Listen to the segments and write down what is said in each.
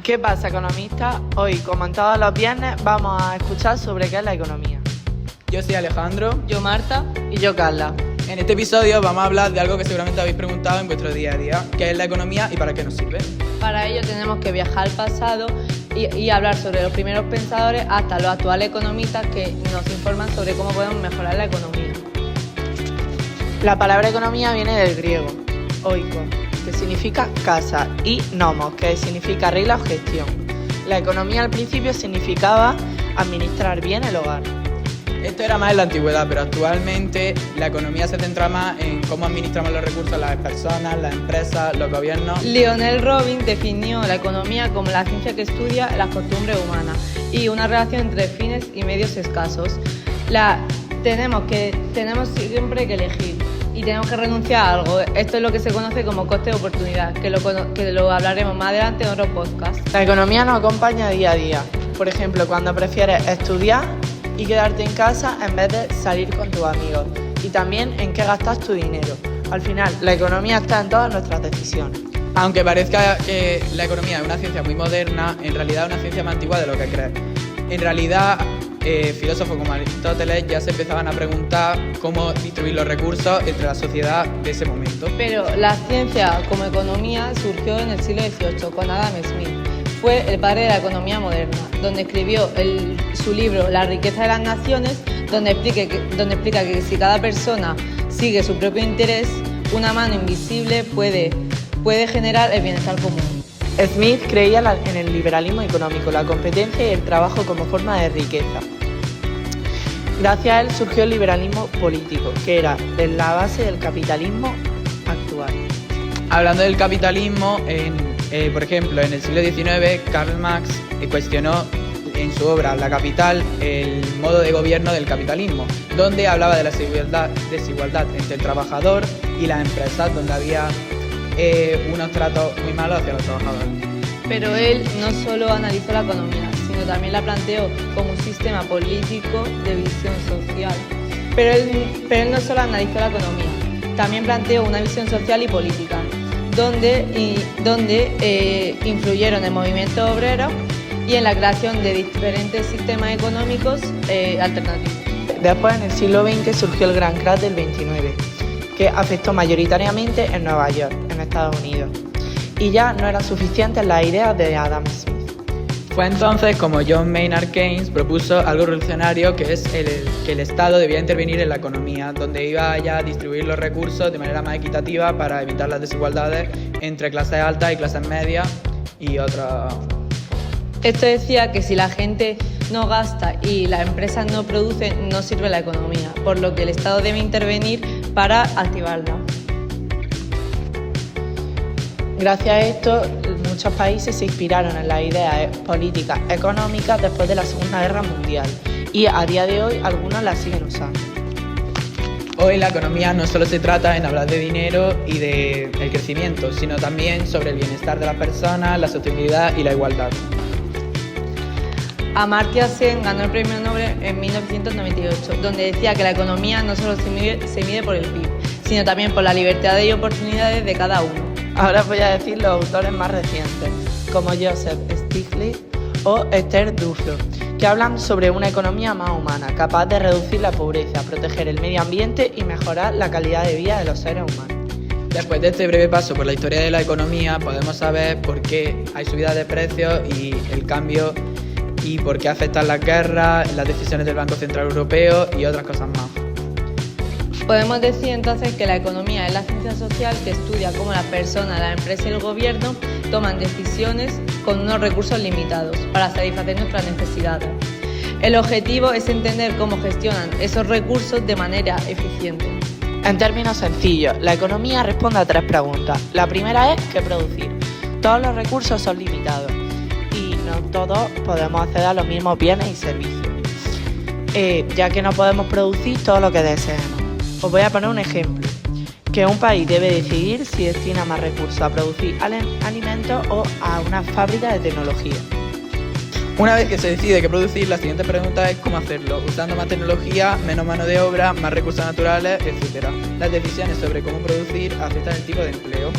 ¿Qué pasa, economistas? Hoy, como en todos los viernes, vamos a escuchar sobre qué es la economía. Yo soy Alejandro. Yo Marta. Y yo Carla. En este episodio vamos a hablar de algo que seguramente habéis preguntado en vuestro día a día, ¿qué es la economía y para qué nos sirve? Para ello tenemos que viajar al pasado y hablar sobre los primeros pensadores hasta los actuales economistas que nos informan sobre cómo podemos mejorar la economía. La palabra economía viene del griego, oikos, que significa casa, y nomos, que significa regla o gestión. La economía al principio significaba administrar bien el hogar. Esto era más en la antigüedad, pero actualmente la economía se centra más en cómo administramos los recursos las personas, las empresas, los gobiernos. Lionel Robbins definió la economía como la ciencia que estudia las costumbres humanas y una relación entre fines y medios escasos. Tenemos siempre que elegir y tenemos que renunciar a algo. Esto es lo que se conoce como coste de oportunidad, que lo hablaremos más adelante en otro podcast. La economía nos acompaña día a día. Por ejemplo, cuando prefieres estudiar y quedarte en casa en vez de salir con tus amigos. Y también en qué gastas tu dinero. Al final, la economía está en todas nuestras decisiones. Aunque parezca que la economía es una ciencia muy moderna, en realidad es una ciencia más antigua de lo que crees. En realidad, filósofos como Aristóteles ya se empezaban a preguntar cómo distribuir los recursos entre la sociedad de ese momento. Pero la ciencia como economía surgió en el siglo XVIII con Adam Smith. Fue el padre de la economía moderna, donde escribió su libro La riqueza de las naciones, donde explica que si cada persona sigue su propio interés, una mano invisible puede generar el bienestar común. Smith creía en el liberalismo económico, la competencia y el trabajo como forma de riqueza. Gracias a él surgió el liberalismo político, que era la base del capitalismo actual. Hablando del capitalismo, por ejemplo, en el siglo XIX, Karl Marx cuestionó en su obra La Capital el modo de gobierno del capitalismo, donde hablaba de la desigualdad entre el trabajador y las empresas, donde había unos tratos muy malos hacia los trabajadores. Pero él no solo analizó la economía, sino también la planteó como un sistema político de visión social. Pero él no solo analizó la economía, también planteó una visión social y política, donde influyeron el movimiento obrero y en la creación de diferentes sistemas económicos alternativos. Después, en el siglo XX, surgió el gran crash del 29, que afectó mayoritariamente en Nueva York, en Estados Unidos, y ya no eran suficientes las ideas de Adam Smith. Fue entonces como John Maynard Keynes propuso algo revolucionario, que es que el Estado debía intervenir en la economía, donde iba ya a distribuir los recursos de manera más equitativa para evitar las desigualdades entre clases altas y clases medias y otras. Esto decía que si la gente no gasta y las empresas no producen, no sirve la economía, por lo que el Estado debe intervenir para activarla. Gracias a esto, muchos países se inspiraron en las ideas políticas económicas después de la Segunda Guerra Mundial y a día de hoy algunos las siguen usando. Hoy la economía no solo se trata en hablar de dinero y del crecimiento, sino también sobre el bienestar de las personas, la sostenibilidad y la igualdad. Amartya Sen ganó el premio Nobel en 1998, donde decía que la economía no solo se mide por el PIB, sino también por la libertad y oportunidades de cada uno. Ahora voy a decir los autores más recientes, como Joseph Stiglitz o Esther Duflo, que hablan sobre una economía más humana, capaz de reducir la pobreza, proteger el medio ambiente y mejorar la calidad de vida de los seres humanos. Después de este breve paso por la historia de la economía, podemos saber por qué hay subida de precios y el cambio y por qué afectan las guerras, las decisiones del Banco Central Europeo y otras cosas más. Podemos decir entonces que la economía es la ciencia social que estudia cómo las personas, las empresas y el gobierno toman decisiones con unos recursos limitados para satisfacer nuestras necesidades. El objetivo es entender cómo gestionan esos recursos de manera eficiente. En términos sencillos, la economía responde a tres preguntas. La primera es ¿qué producir? Todos los recursos son limitados y no todos podemos acceder a los mismos bienes y servicios, ya que no podemos producir todo lo que deseemos. Os voy a poner un ejemplo, que un país debe decidir si destina más recursos a producir alimentos o a una fábrica de tecnología. Una vez que se decide qué producir, la siguiente pregunta es cómo hacerlo, usando más tecnología, menos mano de obra, más recursos naturales, etc. Las decisiones sobre cómo producir afectan el tipo de empleo.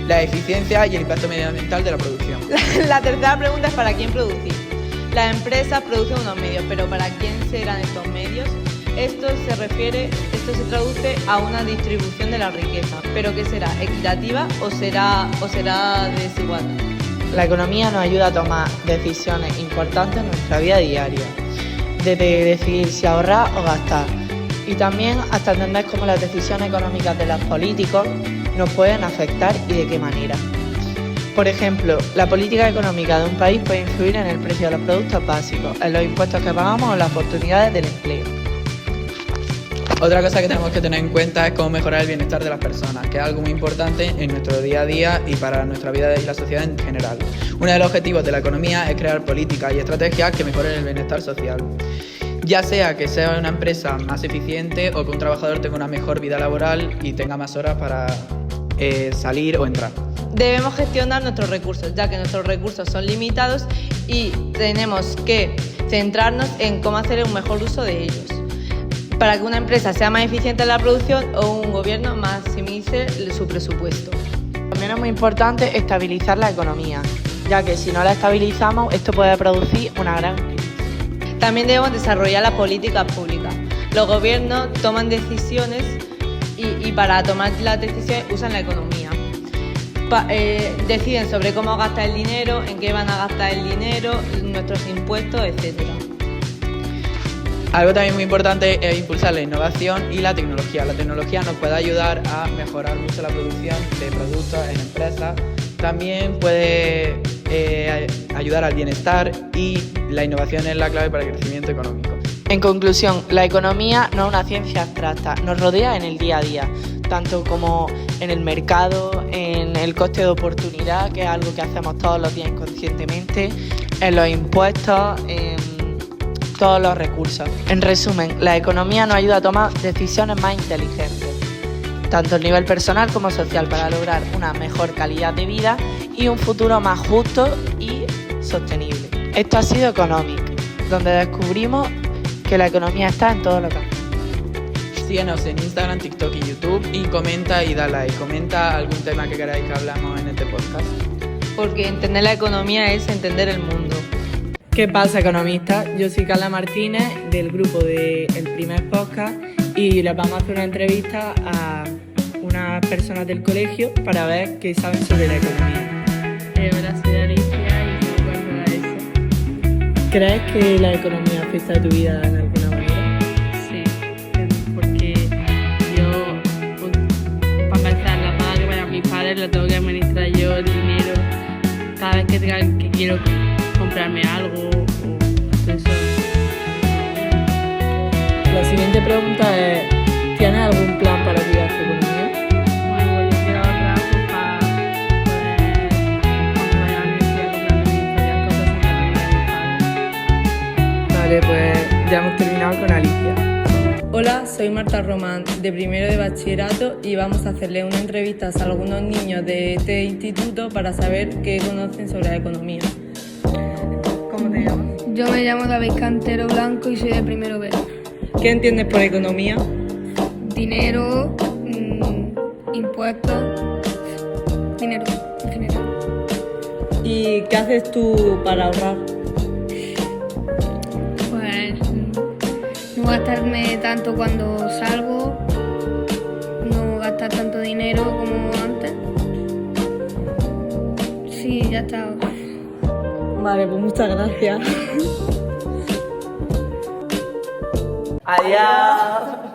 la eficiencia y el impacto medioambiental de la producción. La tercera pregunta es ¿para quién producir? Las empresas producen unos medios, pero ¿para quién serán estos medios? Esto se traduce a una distribución de la riqueza, pero ¿qué será? ¿Equitativa o será desigual? La economía nos ayuda a tomar decisiones importantes en nuestra vida diaria, desde decidir si ahorrar o gastar, y también hasta entender cómo las decisiones económicas de los políticos nos pueden afectar y de qué manera. Por ejemplo, la política económica de un país puede influir en el precio de los productos básicos, en los impuestos que pagamos o en las oportunidades del empleo. Otra cosa que tenemos que tener en cuenta es cómo mejorar el bienestar de las personas, que es algo muy importante en nuestro día a día y para nuestra vida y la sociedad en general. Uno de los objetivos de la economía es crear políticas y estrategias que mejoren el bienestar social, ya sea que sea una empresa más eficiente o que un trabajador tenga una mejor vida laboral y tenga más horas para salir o entrar. Debemos gestionar nuestros recursos, ya que nuestros recursos son limitados y tenemos que centrarnos en cómo hacer un mejor uso de ellos, para que una empresa sea más eficiente en la producción o un gobierno maximice su presupuesto. También es muy importante estabilizar la economía, ya que si no la estabilizamos, esto puede producir una gran crisis. También debemos desarrollar las políticas públicas. Los gobiernos toman decisiones y para tomar las decisiones usan la economía. Deciden sobre cómo gastar el dinero, en qué van a gastar el dinero, nuestros impuestos, etc. Algo también muy importante es impulsar la innovación y la tecnología. La tecnología nos puede ayudar a mejorar mucho la producción de productos en empresas. También puede ayudar al bienestar y la innovación es la clave para el crecimiento económico. En conclusión, la economía no es una ciencia abstracta, nos rodea en el día a día, tanto como en el mercado, en el coste de oportunidad, que es algo que hacemos todos los días inconscientemente, en los impuestos, en todos los recursos. En resumen, la economía nos ayuda a tomar decisiones más inteligentes, tanto a nivel personal como social, para lograr una mejor calidad de vida y un futuro más justo y sostenible. Esto ha sido Economic, donde descubrimos que la economía está en todo lo que hacemos. Síguenos en Instagram, TikTok y YouTube y comenta y da like. Comenta algún tema que queráis que hablamos en este podcast. Porque entender la economía es entender el mundo. ¿Qué pasa, economistas? Yo soy Carla Martínez, del grupo de El Primer Podcast, y les vamos a hacer una entrevista a unas personas del colegio para ver qué saben sobre la economía. Hola, soy Alicia y soy cuarto de ESO. ¿Crees que la economía afecta a tu vida en alguna manera? Sí, porque yo, para empezar, la paga que vayan mis padres la tengo que administrar yo el dinero cada vez que quiero comprarme algo o todo eso. La siguiente pregunta es, ¿tienes algún plan para cuidar tu economía? Bueno, yo quiero ahorrar pues, para poder cuando vaya a la universidad comprarme mis propias cosas sin depender de mis padres. Vale, pues ya hemos terminado con Alicia. Hola, soy Marta Román, de primero de bachillerato, y vamos a hacerle una entrevista a algunos niños de este instituto para saber qué conocen sobre la economía. ¿Cómo te llamas? Yo me llamo David Cantero Blanco y soy de primero B. ¿Qué entiendes por economía? Dinero, impuestos, dinero en general. ¿Y qué haces tú para ahorrar? Pues no gastarme tanto cuando salgo, no gastar tanto dinero como antes. Sí, ya está. Vale, pues muchas gracias. Adiós.